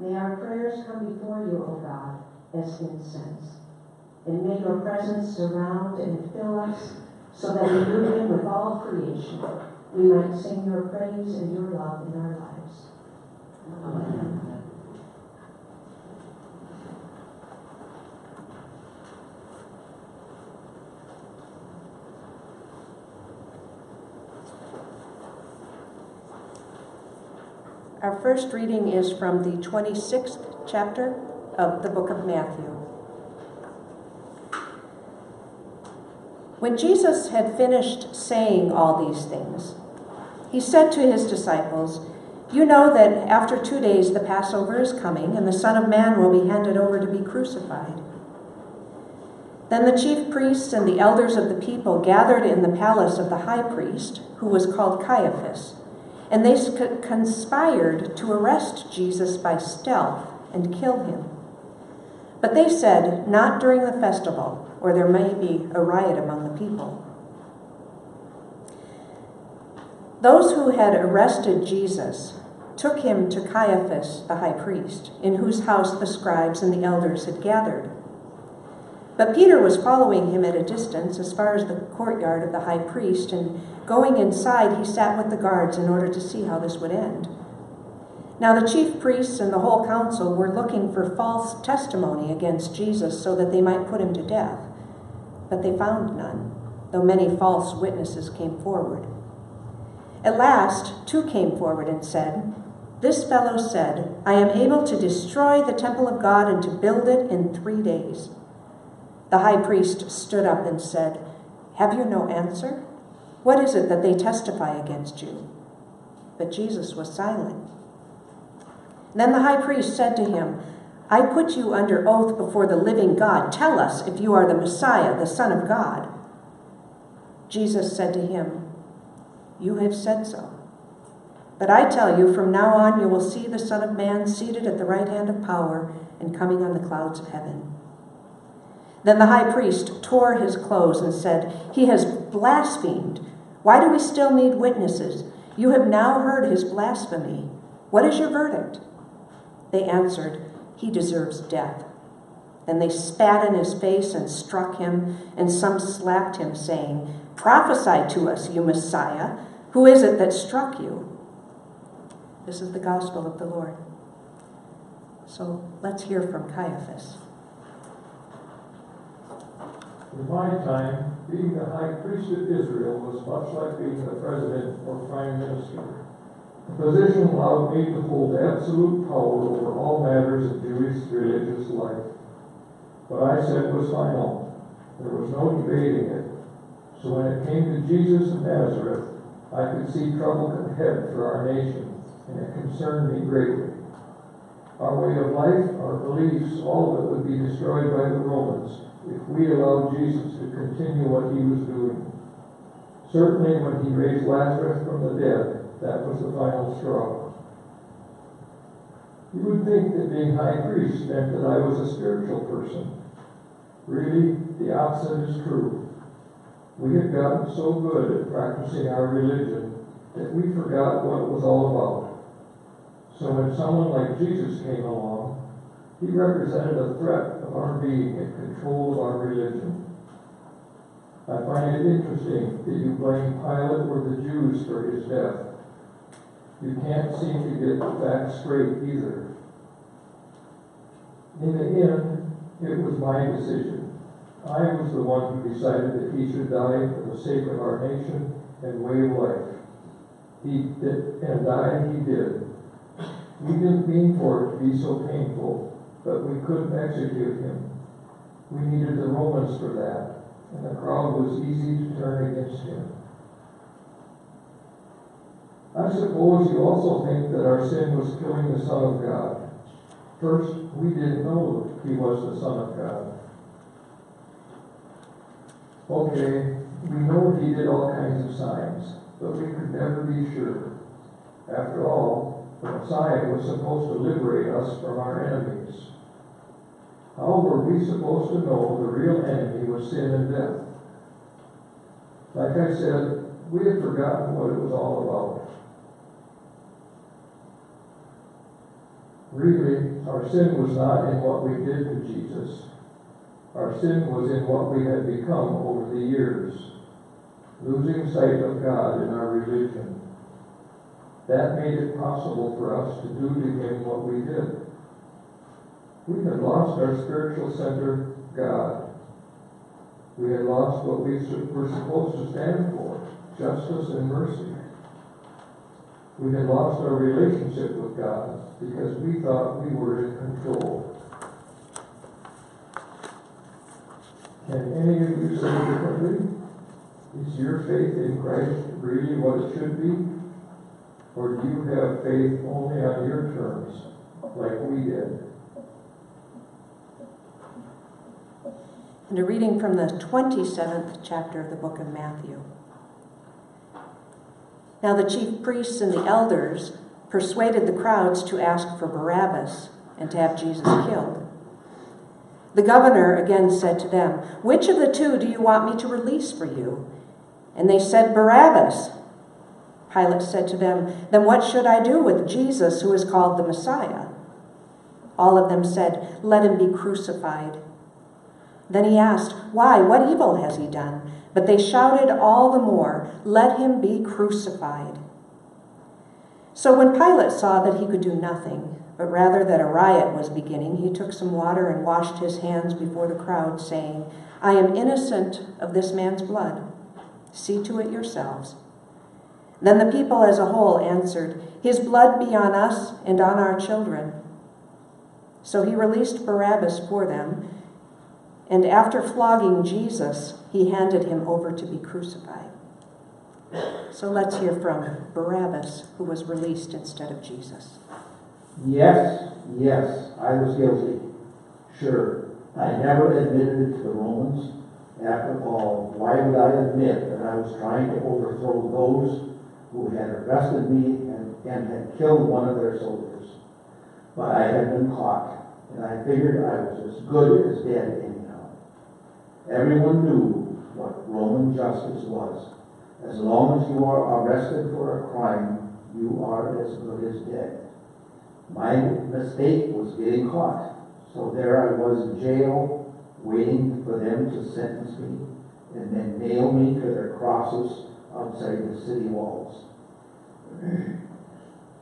May our prayers come before you, O God, as incense. And may your presence surround and fill us, so that in union with all creation, we might sing your praise and your love in our lives. Amen. Our first reading is from the 26th chapter of the book of Matthew. When Jesus had finished saying all these things, he said to his disciples, "You know that after 2 days the Passover is coming, and the Son of Man will be handed over to be crucified." Then the chief priests and the elders of the people gathered in the palace of the high priest, who was called Caiaphas, and they conspired to arrest Jesus by stealth and kill him. But they said, "Not during the festival, or there may be a riot among the people." Those who had arrested Jesus took him to Caiaphas, the high priest, in whose house the scribes and the elders had gathered. But Peter was following him at a distance as far as the courtyard of the high priest, and going inside, he sat with the guards in order to see how this would end. Now the chief priests and the whole council were looking for false testimony against Jesus so that they might put him to death. But they found none, though many false witnesses came forward. At last, 2 came forward and said, "This fellow said, 'I am able to destroy the temple of God and to build it in 3 days.'" The high priest stood up and said, "Have you no answer? What is it that they testify against you?" But Jesus was silent. Then the high priest said to him, "I put you under oath before the living God. Tell us if you are the Messiah, the Son of God." Jesus said to him, "You have said so. But I tell you, from now on you will see the Son of Man seated at the right hand of power and coming on the clouds of heaven." Then the high priest tore his clothes and said, "He has blasphemed. Why do we still need witnesses? You have now heard his blasphemy. What is your verdict?" They answered, "He deserves death." Then they spat in his face and struck him, and some slapped him, saying, "Prophesy to us, you Messiah. Who is it that struck you?" This is the gospel of the Lord. So let's hear from Caiaphas. In my time, being the high priest of Israel was much like being the president or prime minister. The position allowed me to hold absolute power over all matters of Jewish religious life. What I said was final. There was no debating it. So when it came to Jesus of Nazareth, I could see trouble ahead for our nation, and it concerned me greatly. Our way of life, our beliefs, all of it would be destroyed by the Romans if we allowed Jesus to continue what he was doing. Certainly when he raised Lazarus from the dead, that was the final straw. You would think that being high priest meant that I was a spiritual person. Really, the opposite is true. We had gotten so good at practicing our religion that we forgot what it was all about. So when someone like Jesus came along, he represented a threat of our being in control of our religion. I find it interesting that you blame Pilate or the Jews for his death. You can't seem to get the facts straight either. In the end, it was my decision. I was the one who decided that he should die for the sake of our nation and way of life. He did, and die he did. We didn't mean for it to be so painful, but we couldn't execute him. We needed the Romans for that, and the crowd was easy to turn against him. I suppose you also think that our sin was killing the Son of God. First, we didn't know he was the Son of God. Okay, we know he did all kinds of signs, but we could never be sure. After all, the Messiah was supposed to liberate us from our enemies. How were we supposed to know the real enemy was sin and death? Like I said, we had forgotten what it was all about. Really, our sin was not in what we did to Jesus. Our sin was in what we had become over the years, losing sight of God in our religion. That made it possible for us to do to him what we did. We had lost our spiritual center, God. We had lost what we were supposed to stand for, justice and mercy. We had lost our relationship with God because we thought we were in control. Can any of you say differently? Is your faith in Christ really what it should be? Or do you have faith only on your terms, like we did? And a reading from the 27th chapter of the book of Matthew. Now the chief priests and the elders persuaded the crowds to ask for Barabbas and to have Jesus killed. The governor again said to them, "Which of the two do you want me to release for you?" And they said, "Barabbas." Pilate said to them, "Then what should I do with Jesus, who is called the Messiah?" All of them said, "Let him be crucified." Then he asked, "Why? What evil has he done?" But they shouted all the more, "Let him be crucified." So when Pilate saw that he could do nothing, but rather that a riot was beginning, he took some water and washed his hands before the crowd, saying, "I am innocent of this man's blood. See to it yourselves." Then the people as a whole answered, "His blood be on us and on our children." So he released Barabbas for them, and after flogging Jesus, he handed him over to be crucified. So let's hear from Barabbas, who was released instead of Jesus. Yes, I was guilty. Sure, I never admitted it to the Romans. After all, why would I admit that I was trying to overthrow those who had arrested me and had killed one of their soldiers? But I had been caught, and I figured I was as good as dead anyhow. Everyone knew what Roman justice was. As long as you are arrested for a crime, you are as good as dead. My mistake was getting caught, so there I was in jail, waiting for them to sentence me and then nail me to their crosses outside the city walls.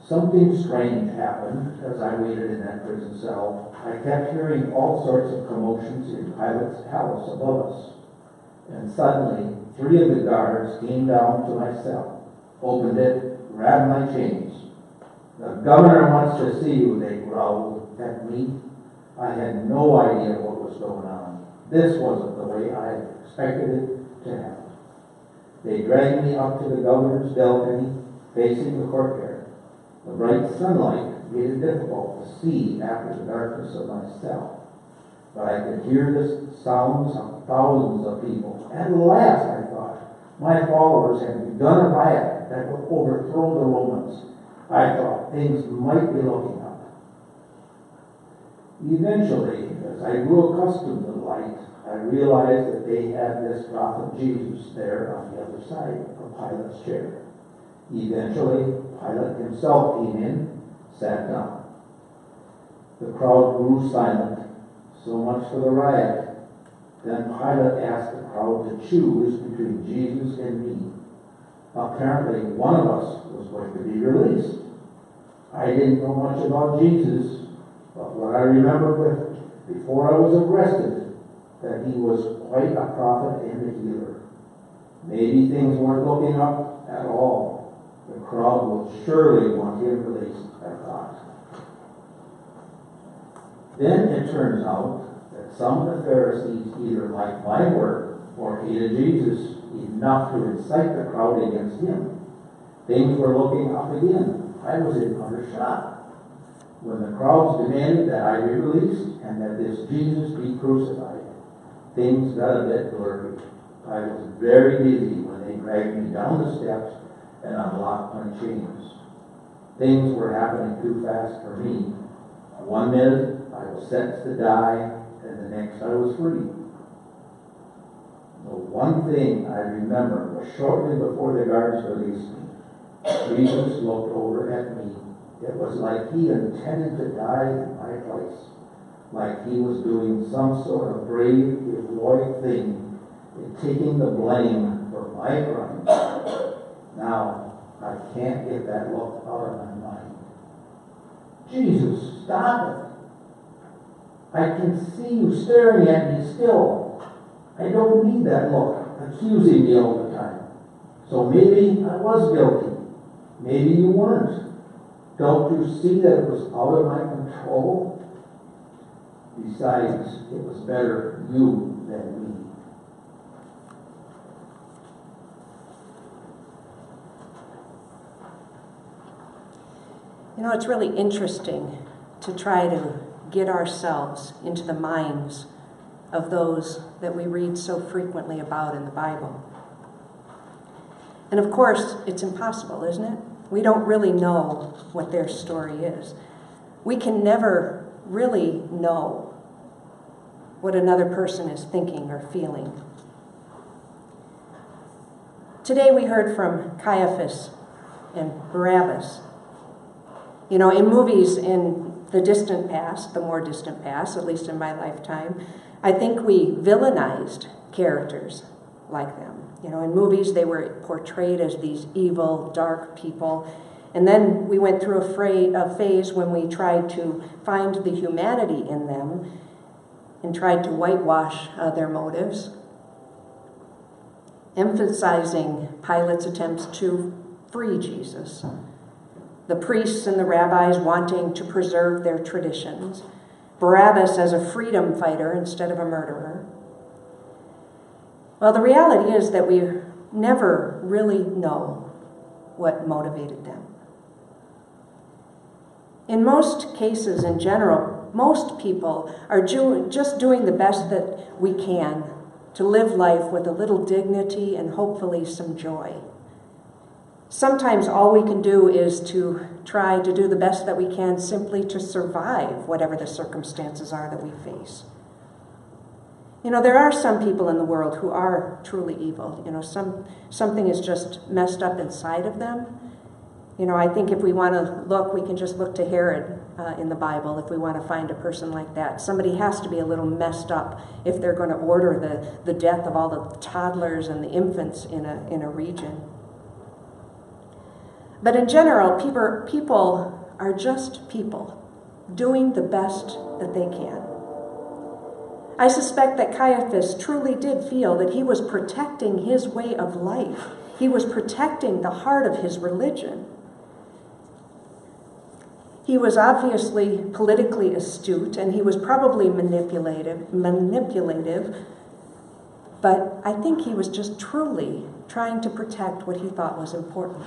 Something strange happened as I waited in that prison cell. I kept hearing all sorts of commotions in Pilate's palace above us. And suddenly, 3 of the guards came down to my cell, opened it, grabbed my chains. "The governor wants to see you," they growled at me. I had no idea what was going on. This wasn't the way I expected it to happen. They dragged me up to the governor's balcony, facing the courtyard. The bright sunlight made it difficult to see after the darkness of my cell. But I could hear the sounds of thousands of people. At last, I thought, my followers had begun a riot that would overthrow the Romans. I thought things might be looking up. Eventually, as I grew accustomed to the light, I realized that they had this prophet Jesus there on the other side of Pilate's chair. Eventually, Pilate himself came in, sat down. The crowd grew silent. So much for the riot. Then Pilate asked the crowd to choose between Jesus and me. Apparently, one of us was going to be released. I didn't know much about Jesus, but what I remember before I was arrested, that he was quite a prophet and a healer. Maybe things weren't looking up at all. The crowd will surely want him released, I thought. Then it turns out that some of the Pharisees either liked my work or hated Jesus enough to incite the crowd against him. Things were looking up again. I was in utter shock. When the crowds demanded that I be released and that this Jesus be crucified, things got a bit blurry. I was very busy when they dragged me down the steps and unlocked my chains. Things were happening too fast for me. 1 minute, I was sentenced to die, and the next I was free. The one thing I remember was shortly before the guards released me, Jesus looked over at me It was like he intended to die in my place, like he was doing some sort of brave, heroic thing in taking the blame for my crimes. Now, I can't get that look out of my mind. Jesus, stop it. I can see you staring at me still. I don't need that look, accusing me all the time. So maybe I was guilty. Maybe you weren't. Don't you see that it was out of my control? Besides, it was better you than me. You know, it's really interesting to try to get ourselves into the minds of those that we read so frequently about in the Bible. And of course, it's impossible, isn't it? We don't really know what their story is. We can never really know what another person is thinking or feeling. Today we heard from Caiaphas and Barabbas. You know, in movies in the distant past, the more distant past, at least in my lifetime, I think we villainized characters like them. You know, in movies they were portrayed as these evil, dark people. And then we went through a phase when we tried to find the humanity in them and tried to whitewash their motives, emphasizing Pilate's attempts to free Jesus, the priests and the rabbis wanting to preserve their traditions, Barabbas as a freedom fighter instead of a murderer. Well, the reality is that we never really know what motivated them. In most cases, in general, most people are just doing the best that we can to live life with a little dignity and hopefully some joy. Sometimes all we can do is to try to do the best that we can simply to survive whatever the circumstances are that we face. You know, there are some people in the world who are truly evil. You know, something is just messed up inside of them. You know, I think if we want to look, we can just look to Herod in the Bible if we want to find a person like that. Somebody has to be a little messed up if they're going to order the death of all the toddlers and the infants in a region. But in general, people are just people doing the best that they can. I suspect that Caiaphas truly did feel that he was protecting his way of life. He was protecting the heart of his religion. He was obviously politically astute, and he was probably manipulative, but I think he was just truly trying to protect what he thought was important.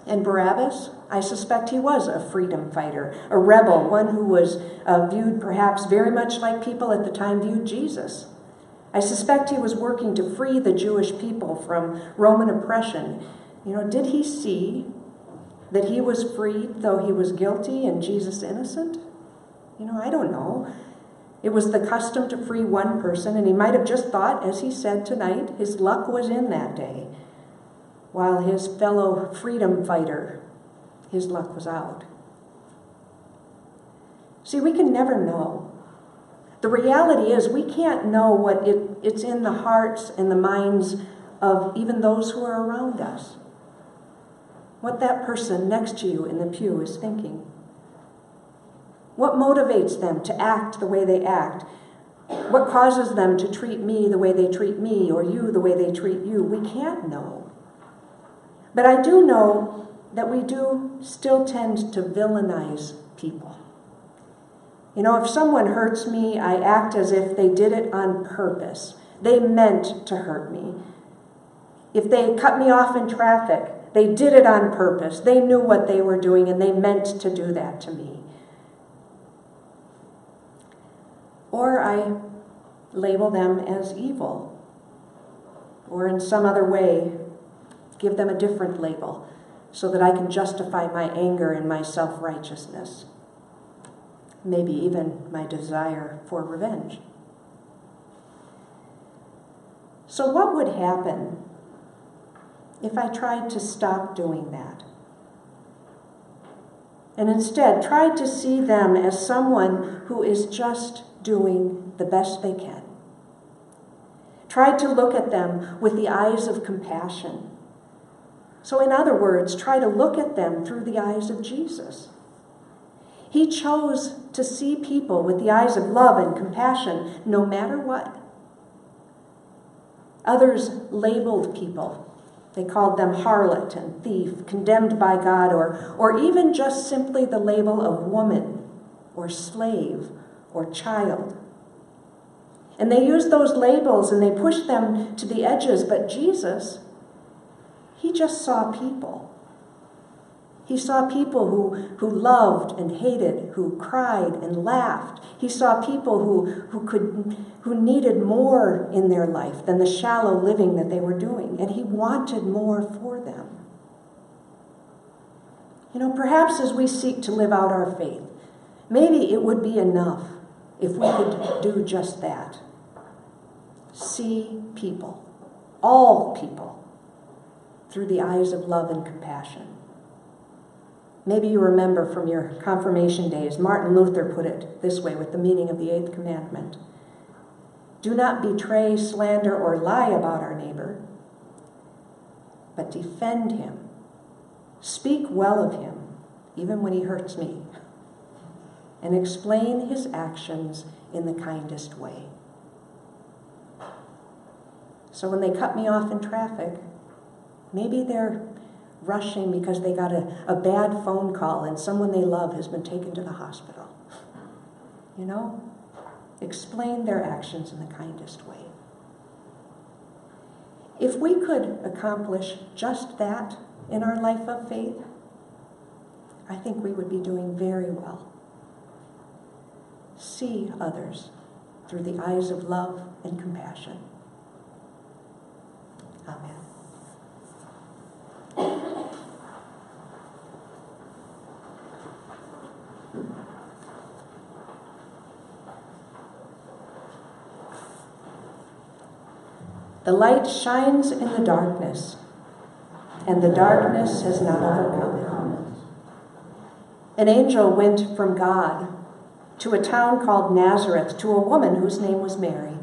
And Barabbas, I suspect he was a freedom fighter, a rebel, one who was viewed perhaps very much like people at the time viewed Jesus. I suspect he was working to free the Jewish people from Roman oppression. You know, did he see that he was freed though he was guilty and Jesus innocent? You know, I don't know. It was the custom to free one person, and he might have just thought, as he said tonight, his luck was in that day, while his fellow freedom fighter, his luck was out. See, we can never know. The reality is we can't know what it's in the hearts and the minds of even those who are around us. What that person next to you in the pew is thinking. What motivates them to act the way they act? What causes them to treat me the way they treat me, or you the way they treat you? We can't know. But I do know that we do still tend to villainize people. You know, if someone hurts me, I act as if they did it on purpose. They meant to hurt me. If they cut me off in traffic, they did it on purpose. They knew what they were doing, and they meant to do that to me. Or I label them as evil, or in some other way give them a different label so that I can justify my anger and my self-righteousness, maybe even my desire for revenge. So what would happen if I tried to stop doing that? and instead tried to see them as someone who is just doing the best they can. Tried to look at them with the eyes of compassion. So in other words, try to look at them through the eyes of Jesus. He chose to see people with the eyes of love and compassion, no matter what. Others labeled people. They called them harlot and thief, condemned by God, or even just simply the label of woman, or slave, or child. And they used those labels and they pushed them to the edges, but Jesus, he just saw people. He saw people who loved and hated, who cried and laughed. He saw people who needed more in their life than the shallow living that they were doing, and he wanted more for them. You know, perhaps as we seek to live out our faith, maybe it would be enough if we could do just that. See people, all people, through the eyes of love and compassion. Maybe you remember from your confirmation days, Martin Luther put it this way with the meaning of the 8th commandment. Do not betray, slander, or lie about our neighbor, but defend him. Speak well of him, even when he hurts me, and explain his actions in the kindest way. So when they cut me off in traffic, maybe they're rushing because they got a bad phone call and someone they love has been taken to the hospital. You know? Explain their actions in the kindest way. If we could accomplish just that in our life of faith, I think we would be doing very well. See others through the eyes of love and compassion. Amen. The light shines in the darkness, and the darkness has not overcome it. An angel went from God to a town called Nazareth to a woman whose name was Mary.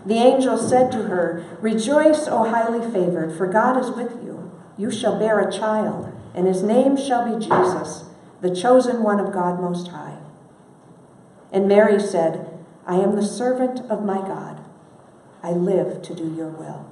The angel said to her, "Rejoice, O highly favored, for God is with you. You shall bear a child, and his name shall be Jesus, the chosen one of God Most High." And Mary said, "I am the servant of my God. I live to do your will."